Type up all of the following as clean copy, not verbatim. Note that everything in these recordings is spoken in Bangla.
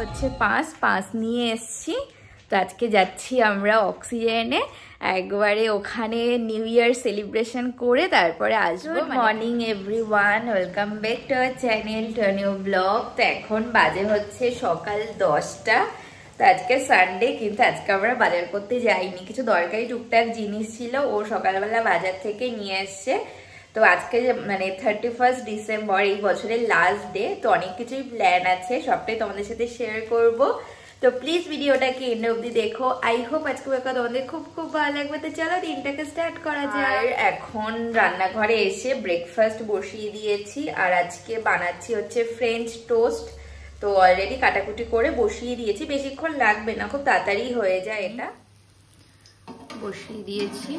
হচ্ছে পাঁচ নিয়ে এসছি। তো আজকে যাচ্ছি আমরা অক্সিজেনে, একবারে ওখানে নিউ ইয়ার সেলিব্রেশন করে তারপরে আসবো। Morning everyone, welcome back to our channel to new blog. তো এখন বাজে হচ্ছে সকাল 10টা। তো আজকে সানডে, কিন্তু আজকে আমরা বাজার করতে যাইনি, কিছু দরকারি টুকটাক জিনিস ছিল ও সকালবেলা বাজার থেকে নিয়ে এসছে। তো আজকে মানে 31 ডিসেম্বর, এই বছরের লাস্ট ডে। তো অনেক কিছুই প্ল্যান আছে, সবটাই তোমাদের সাথে শেয়ার করব। তো প্লিজ ভিডিওটাকে এন্ড অবধি দেখো। আই হোপ আজকে তোমাদের খুব খুব ভালো লাগবে। তো চলো দিনটাকে স্টার্ট করা যায়। আর এখন রান্নাঘরে এসে ব্রেকফাস্ট বসিয়ে দিয়েছি, আর আজকে বানাচ্ছি হচ্ছে ফ্রেঞ্চ টোস্ট। তো অলরেডি কাটাকুটি করে বসিয়ে দিয়েছি, বেশিক্ষণ লাগবে না, খুব তাড়াতাড়ি হয়ে যায়। এটা বসিয়ে দিয়েছি,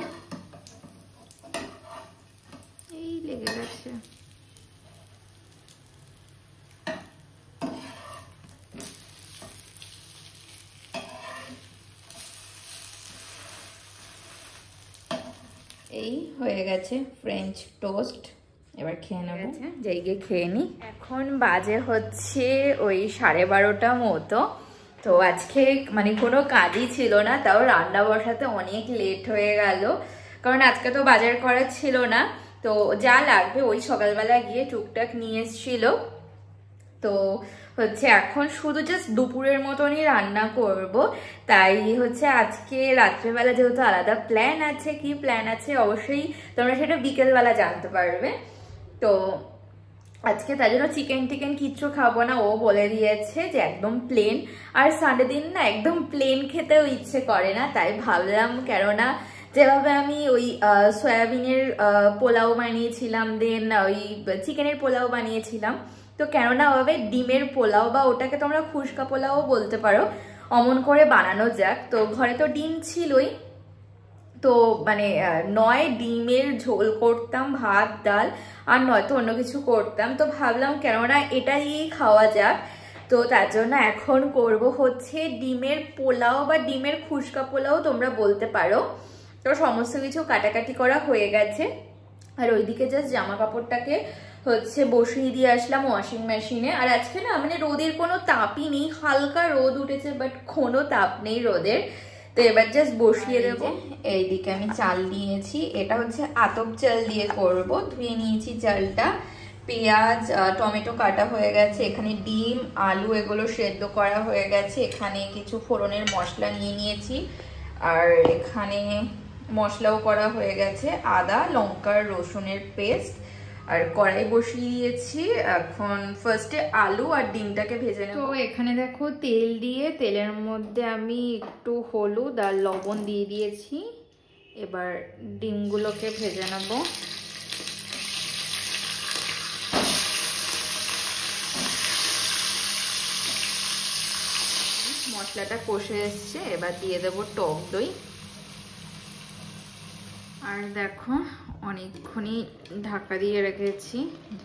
এই লেগে গেছে। এই হয়ে গেছে ফ্রেঞ্চ টোস্ট, এবার খেয়ে নেবো। জায়গায় খেয়ে নি। এখন বাজে হচ্ছে ওই 12:30 মতো। তো আজকে মানে কোনো কাজই ছিল না, তাও রান্না বসাতে অনেক লেট হয়ে গেল, কারণ আজকে তো বাজার করা ছিল না। তো যা লাগবে ওই সকালবেলা গিয়ে টুকটাক নিয়ে এসেছিল। তো হচ্ছে এখন শুধু জাস্ট দুপুরের মতনই রান্না করব। তাই হচ্ছে আজকে রাত্রেবেলা যেহেতু আলাদা প্ল্যান আছে, কি প্ল্যান আছে অবশ্যই তোমরা সেটা বিকেলবেলা জানতে পারবে। তো আজকে তাই জন্য চিকেন টিকেন কিচ্ছু খাবো না, ও বলে দিয়েছে যে একদম প্লেন। আর সানডে দিন না একদম প্লেন খেতেও ইচ্ছে করে না, তাই ভাবলাম কেননা যেভাবে আমি ওই সয়াবিনের পোলাও বানিয়েছিলাম, দেন ওই চিকেনের পোলাও বানিয়েছিলাম, তো কেননা ওভাবে ডিমের পোলাও বা ওটাকে তোমরা ফুসকা পোলাও বলতে পারো, অমন করে বানানো যাক। তো ঘরে তো ডিম ছিলই, তো মানে নয় ডিমের ঝোল করতাম ভাত ডাল, আর নয়তো অন্য কিছু করতাম। তো ভাবলাম কেননা এটা দিয়েই খাওয়া যাক, তো তার জন্য এখন করব হচ্ছে ডিমের পোলাও বা ডিমের ফুসকা পোলাও তোমরা বলতে পারো। তো সমস্ত কিছু কাটাকাটি করা হয়ে গেছে, আর ওইদিকে জাস্ট জামা কাপড়টাকে হচ্ছে বসিয়ে দিয়ে আসলাম ওয়াশিং মেশিনে। আর আজকে না মানে রোদের কোনো তাপই নেই, হালকা রোদ উঠেছে বাট কোনো তাপ নেই রোদের। তো এবার জাস্ট বসিয়ে দেবো। এইদিকে আমি চাল নিয়েছি, এটা হচ্ছে আতপ চাল দিয়ে করব। ধুয়ে নিয়েছি চালটা, পেঁয়াজ টমেটো কাটা হয়ে গেছে, এখানে ডিম আলু এগুলো সেদ্ধ করা হয়ে গেছে, এখানে কিছু ফোড়নের মশলা নিয়ে নিয়েছি, আর এখানে মশলাও করা হয়ে গেছে, আদা লঙ্কার রসুনের পেস্ট। আর কড়াই বসিয়ে দিয়েছি, এখন ফার্স্টে আলু আর ডিমটাকে ভেজে নেব। তো এখানে দেখো তেল দিয়ে, তেলের মধ্যে আমি একটু হলুদ আর লবণ দিয়ে দিয়েছি। এবার ডিমগুলোকে ভেজে নেব। মশলাটা কষে এসছে, এবার দিয়ে দেবো টক দই। আর দেখো অনেকক্ষণই ঢাকা দিয়ে রেখেছি,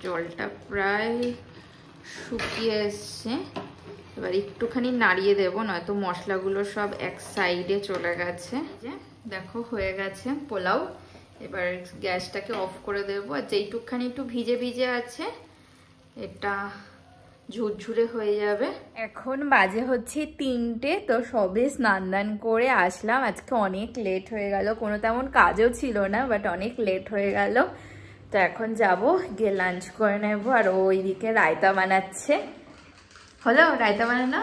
জলটা প্রায় শুকিয়ে এসছে। এবার একটুখানি নাড়িয়ে দেবো, নয়তো মশলাগুলো সব এক সাইডে চলে গেছে। যে দেখো হয়ে গেছে পোলাও। এবার গ্যাসটাকে অফ করে দেবো, আর যেইটুকখানি একটু ভিজে ভিজে আছে এটা ঝুরঝুরে হয়ে যাবে। এখন বাজে হচ্ছে 3টে। তো সবে স্নান দান করে আসলাম, আজকে অনেক লেট হয়ে গেল, কোনো তেমন কাজও ছিল না বাট অনেক লেট হয়ে গেল। তো এখন যাব গিয়ে লাঞ্চ করে নেব। আর ওইদিকে রায়তা বানাচ্ছে। হলো রায়তা বানানো?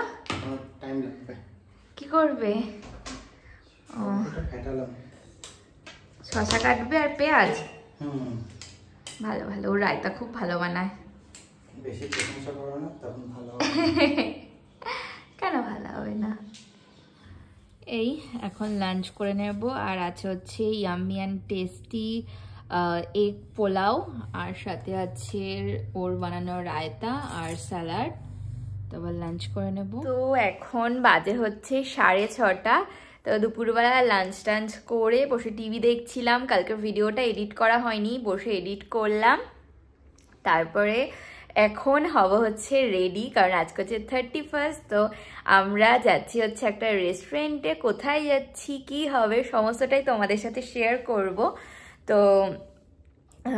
কি করবে? ও শসা কাটবে আর পেঁয়াজ। ভালো ভালো, ও রায়তা খুব ভালো বানায়। বেশি প্রশংসা করো না, তখন ভালো হবে। কেন ভালো হবে না? এই এখন লাঞ্চ করে নেব। আর আছে হচ্ছে yummy and tasty egg pulao, আর সাথে আছে ওর বানানো রায়তা আর স্যালাড। তো আবার লাঞ্চ করে নেব। তো এখন বাজে হচ্ছে 6:30। তো দুপুরবেলা লাঞ্চ টাঞ্চ করে বসে টিভি দেখছিলাম, কালকে ভিডিওটা এডিট করা হয়নি, বসে এডিট করলাম। তারপরে এখন হব হচ্ছে রেডি, কারণ আজকে হচ্ছে 31। তো আমরা যাচ্ছি হচ্ছে একটা রেস্টুরেন্টে, কোথায় যাচ্ছি কি হবে সমস্তটাই তোমাদের সাথে শেয়ার করব। তো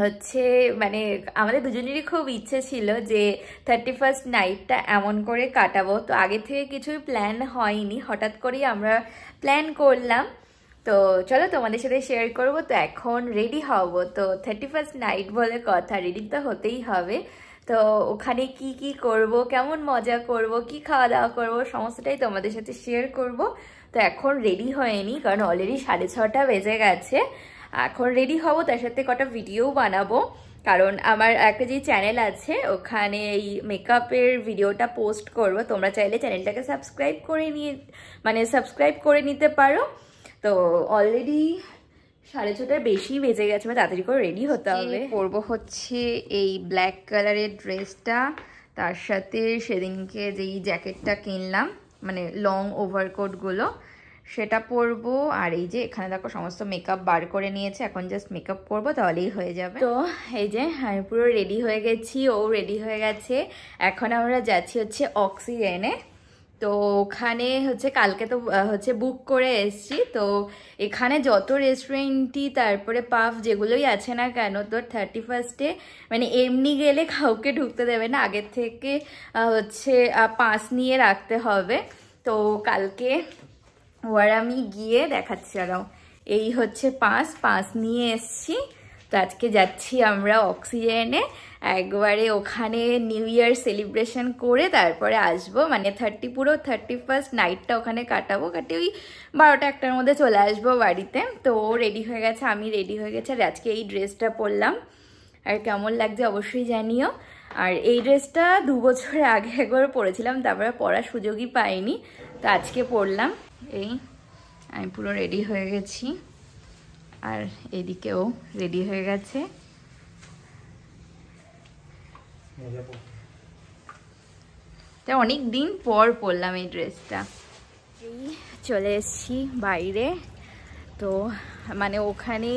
হচ্ছে মানে আমাদের দুজনেরই খুব ইচ্ছে ছিল যে 31st নাইটটা এমন করে কাটাবো। তো আগে থেকে কিছুই প্ল্যান হয়নি, হঠাৎ করেই আমরা প্ল্যান করলাম। তো চলো তোমাদের সাথে শেয়ার করব। তো এখন রেডি হব, তো 31st নাইট বলে কথা, রেডি তো হতেই হবে। তো ওখানে কি কি করব, কেমন মজা করব, কি খাওয়া দাওয়া করব, সমস্তটাই তোমাদের সাথে শেয়ার করব। তো এখন রেডি হয়নি, কারণ অলরেডি 6:30 বেজে গেছে। এখন রেডি হব, তার সাথে কটা ভিডিও বানাবো, কারণ আমার একটা যে চ্যানেল আছে ওখানে এই মেকআপের ভিডিওটা পোস্ট করব। তোমরা চাইলে চ্যানেলটাকে সাবস্ক্রাইব করে নিতে পারো। তো অলরেডি 6:30 বেশি বেজে গেছে, তাড়াতাড়ি করে রেডি হতে হবে। পরবো হচ্ছে এই ব্ল্যাক কালারের ড্রেসটা, তার সাথে সেদিনকে যেই জ্যাকেটটা কিনলাম মানে লং ওভারকোটগুলো সেটা পরবো। আর এই যে এখানে দেখো সমস্ত মেকআপ বার করে নিয়েছে, এখন জাস্ট মেকআপ করবো তাহলেই হয়ে যাবে। তো এই যে আমি পুরো রেডি হয়ে গেছি, ও রেডি হয়ে গেছে। এখন আমরা যাচ্ছি হচ্ছে অক্সিজেনে। তো ওখানে হচ্ছে কালকে তো হচ্ছে বুক করে এসছি। তো এখানে যত রেস্টুরেন্টই তারপরে পাফ যেগুলোই আছে না কেন, তো 31স্টে মানে এমনি গেলে কাউকে ঢুকতে দেবে না, আগের থেকে হচ্ছে পাস নিয়ে রাখতে হবে। তো কালকে ওর আমি গিয়ে দেখাচ্ছি, আর এই হচ্ছে পাস নিয়ে এসছি। তো আজকে যাচ্ছি আমরা অক্সিজেনে, একবারে ওখানে নিউ ইয়ার সেলিব্রেশন করে তারপরে আসবো, মানে পুরো 31st নাইটটা ওখানে কাটাবো, কাটে ওই 12টা-1টার মধ্যে চলে আসবো বাড়িতে। তো ও রেডি হয়ে গেছে, আমি রেডি হয়ে গেছি, আর আজকে এই ড্রেসটা পরলাম। আর কেমন লাগছে অবশ্যই জানিও। আর এই ড্রেসটা 2 বছর আগে একবার পরেছিলাম, তারপরে পরার সুযোগই পাইনি, তো আজকে পরলাম। এই আমি পুরো রেডি হয়ে গেছি, আর এদিকেও রেডি হয়ে গেছে। অনেক দিন পর পরলাম এই ড্রেসটা। এই চলে এসেছি বাইরে। তো মানে ওখানে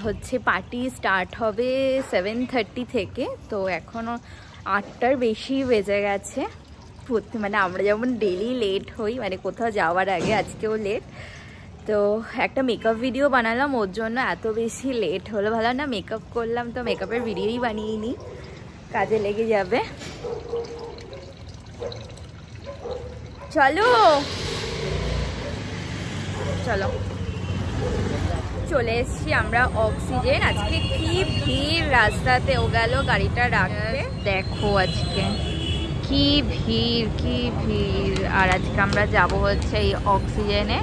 হচ্ছে পার্টি স্টার্ট হবে 7:30 থেকে। তো এখনও 8টার বেশি বেজে গেছে। মানে আমরা যেমন ডেলি লেট হই, মানে কোথাও যাওয়ার আগে, আজকেও লেট। তো একটা মেকআপ ভিডিও বানালাম, ওর জন্য এত বেশি লেট হলো। ভালো না, মেকআপ করলাম তো মেকআপের ভিডিওই বানিয়ে নিই, কাজে লেগে যাবে। চলো চলো চলে এসছি আমরা অক্সিজেন। আজকে কি ভিড় রাস্তাতে, ও গেল গাড়িটা রাখতে, দেখো আজকে কি ভিড়। আর আজকে আমরা যাব হচ্ছে এই অক্সিজেনে।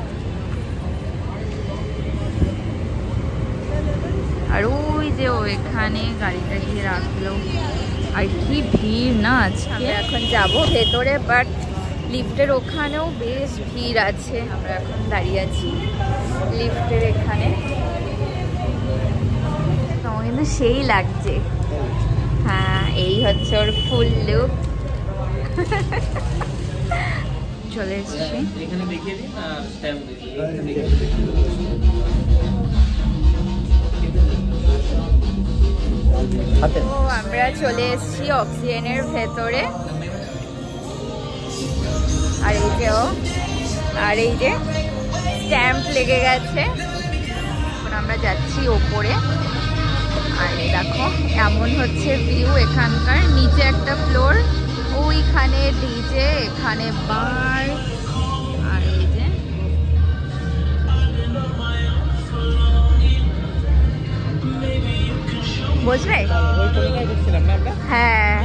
আর ওই যে ও এখানে গাড়িটা গিয়ে রাখলো, আর কি ভিড় না আজকে। এখন যাব ভেতরে, বাট লিফটের ওখানেও বেশ ভিড় আছে। আমরা এখন দাঁড়িয়ে আছি লিফটের এখানে, কিন্তু সেই লাগছে। হ্যাঁ, এই হচ্ছে ওর ফুল লুক। চলে এসেছি। তো আমরা চলে এসেছি অক্সিজেনের ভেতরে। আর এই যে স্ট্যাম্প লেগে গেছে। এখন আমরা যাচ্ছি ওপরে। আর দেখো এমন হচ্ছে ভিউ এখানকার। নিচে একটা ফ্লোর, ওইখানে ডিজে, এখানে বার। আর এই যে বুঝলে, হ্যাঁ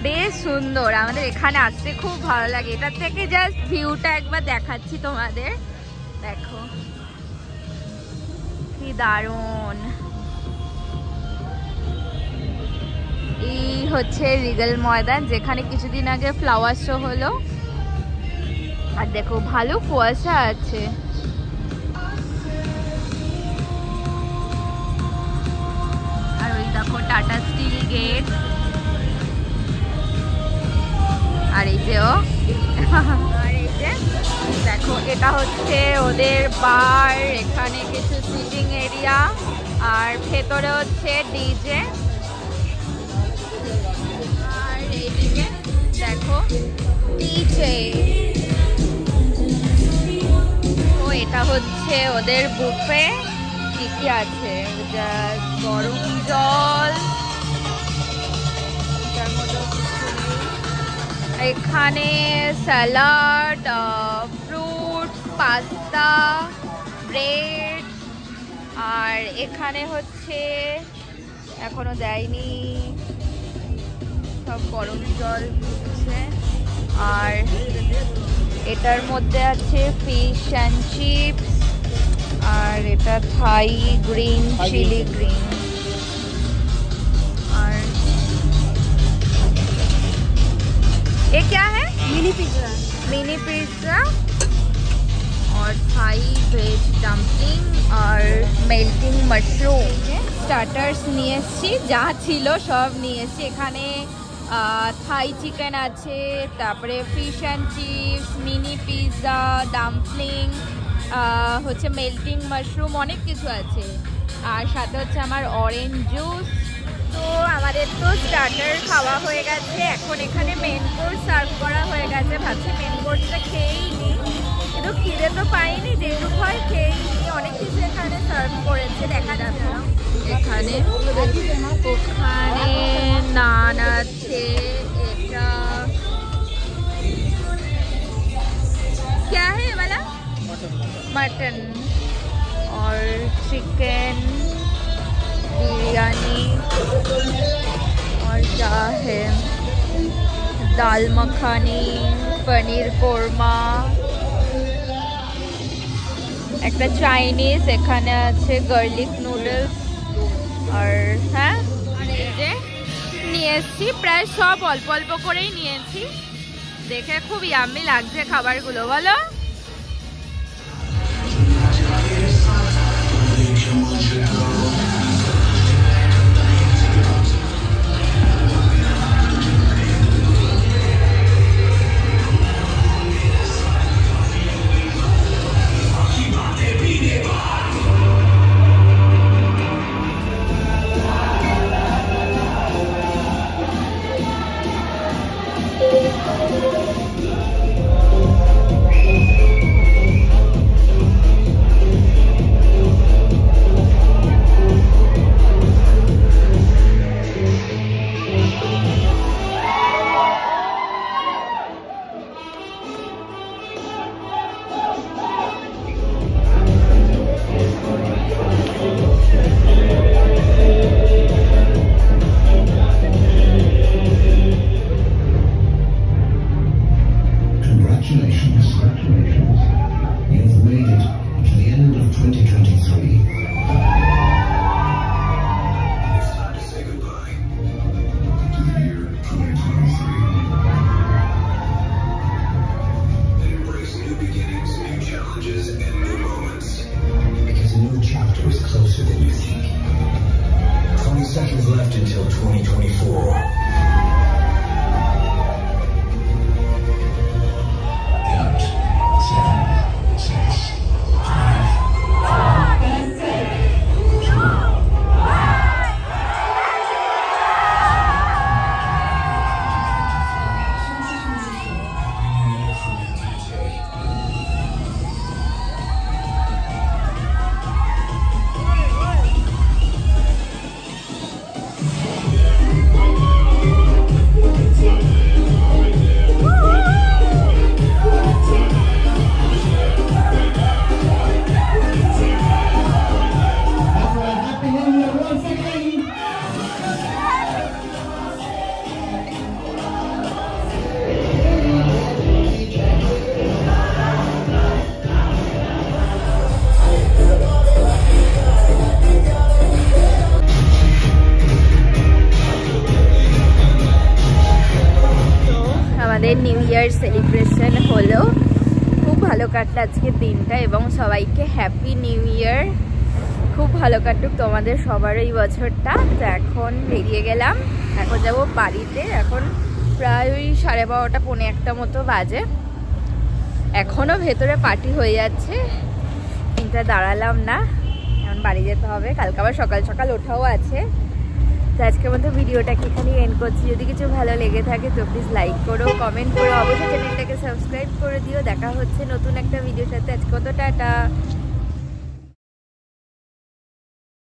বেশ সুন্দর। আমাদের এখানে আসতে খুব ভালো লাগে। এটার থেকে জাস্ট ভিউটা একবার দেখাচ্ছি তোমাদের, দেখো কি দারুণ। এই হচ্ছে রিগেল ময়দান, যেখানে কিছুদিন আগে ফ্লাওয়ার শো হলো। আর দেখো ভালো কুয়াশা আছে। আর ওই দেখো টাটা স্টিল গেট। আর এই যে দেখো এটা হচ্ছে ওদের বার, এখানে কিছু সিটিং এরিয়া, আর ভেতরে হচ্ছে ডিজে। আর এইদিকে দেখো ডিজে। ও এটা হচ্ছে ওদের বুফে, কি কি আছে, গরম জল, এখানে স্যালাড, ফ্রুট, পাস্তা, ব্রেড, আর এখানে হচ্ছে এখনো দেয়নি, সব গরম জল দিচ্ছে। আর এটার মধ্যে আছে ফিশ অ্যান্ড চিপস, আর এটা থাই গ্রিন চিলি গ্রিন। और ये क्या है? Mini pizza. मिनी पिज्जा और थाई वेज डम्पलिंग और मेल्टिंग मशरूम। स्टार्टार्स নিয়ে এসেছি, যা ছিল সব নিয়ে এসেছি। এখানে থাই চিকেন আছে, তারপরে fish and chips, mini pizza, dumpling, হচ্ছে মেল্টিং মাশরুম, অনেক কিছু আছে। আর সাথে হচ্ছে আমার অরেঞ্জ জুস। তো আমাদের তো স্টার্টার খাওয়া হয়ে গেছে, এখন এখানে মেন কোর্স সার্ভ করা হয়ে গেছে। ভাবছি মেন কোর্সটা খেয়েই নিই, কিন্তু খিদে তো পাইনি, যেটুকু হয় খেয়েই নিই। অনেক কিছু এখানে সার্ভ করেছে, দেখা যাচ্ছে এখানে। ওখানে নান আছে, এটা क्या है ये वाला? मटन और चिकन बिरयानी, और क्या है, दाल मखानी, पनीर कोरमा, একটা চাইনিজ, এখানে আছে গার্লিক নুডলস। আর হ্যাঁ, আর এই যে নিয়ে এসেছি, প্রায় সব অল্প অল্প করেই নিয়েছি। দেখে খুব ইয়াম্মি লাগছে খাবারগুলো, বলো। নিউ ইয়ার সেলিব্রেশন হলো, খুব ভালো কাটলো আজকের দিনটা, এবং সবাইকে হ্যাপি নিউ ইয়ার। খুব ভালো কাটুক তোমাদের সবার এই বছরটা। তো এখন বেরিয়ে গেলাম, এখন যাব বাড়িতে। এখন প্রায় ওই 12:30 পৌনে 1 মতো বাজে। এখনও ভেতরে পার্টি হয়ে যাচ্ছে, কিন্তু দাঁড়ালাম না, এখন বাড়ি যেতে হবে। কালকে আবার সকাল সকাল ওঠাও আছে। তো আজকের মতো ভিডিওটাকে এখানেই এন্ড করছি। যদি কিছু ভালো লেগে থাকে তো প্লিজ লাইক করো, কমেন্ট করো, অবশ্যই চ্যানেলটাকে সাবস্ক্রাইব করে দিও। দেখা হচ্ছে নতুন একটা ভিডিওর সাথে। আজকে তো টাটা।